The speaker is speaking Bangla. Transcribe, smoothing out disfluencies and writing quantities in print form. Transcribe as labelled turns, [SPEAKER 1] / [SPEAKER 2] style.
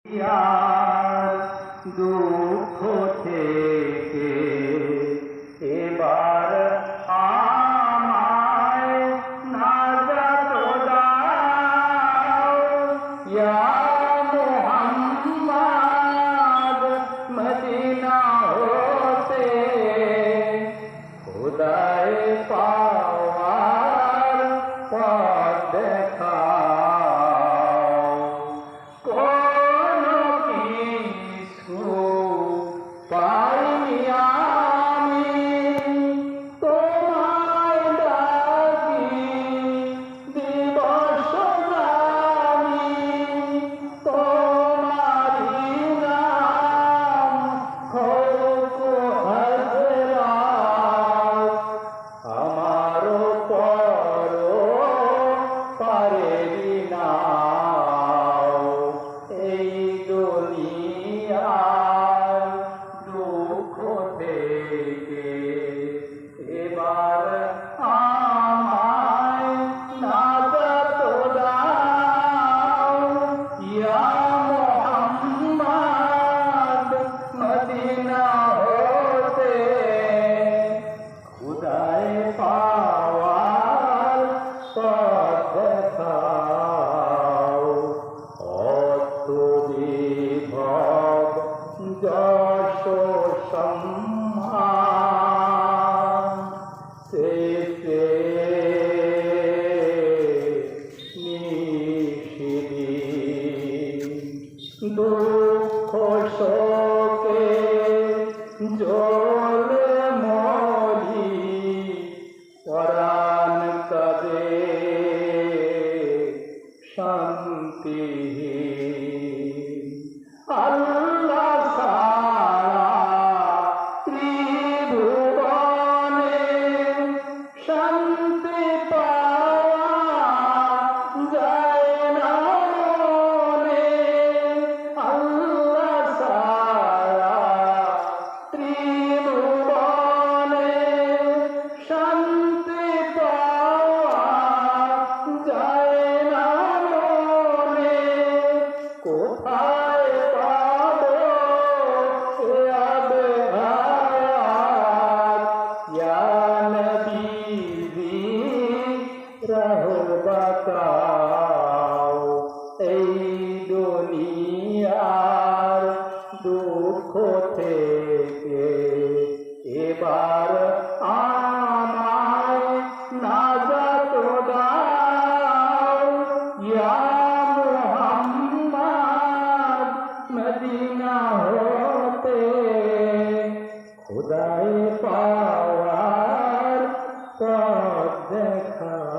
[SPEAKER 1] আর দুঃখ থেকে এবার আমায় নাজাত দাও ইয়া মুহাম্মদ মদিনা হতে খোদায় পাওয়ার পথ দেখাও কোনো কিছু পাইনি আমি তোমায় ডাকি দিবস জানি তোমারি নাম হোক হাজরাত আমারও পর পারেনি না এই দুনিয়ার দুঃখ থেকে এবার আমায় নাজাত দাও ইয়া মুহাম্মদ মদিনা হতে খোদায় পাওয়ার পথ দেখাও বিভব যশ সম্মান শেষে নিষিদ্ধ দুঃখ শোকে জ্বলে মরি পরাণ কাঁদে শান্তি আল্লাহ ছাড়া ত্রিভুবনে শান্তি পাওয়া যায় না মনে আল্লাহ ছাড়া ত্রিভুবনে শান্তি পাওয়া যায় না মনে কোথায় পাবো আবে হায়াত ইয়া নবী রহমতাও এই দুনিয়ার দুঃখ থেকে এবার আমায় নাজাত দাও ইয়া মুহাম্মদ মদিনা হতে খোদায় পাওয়ার পথ দেখাও।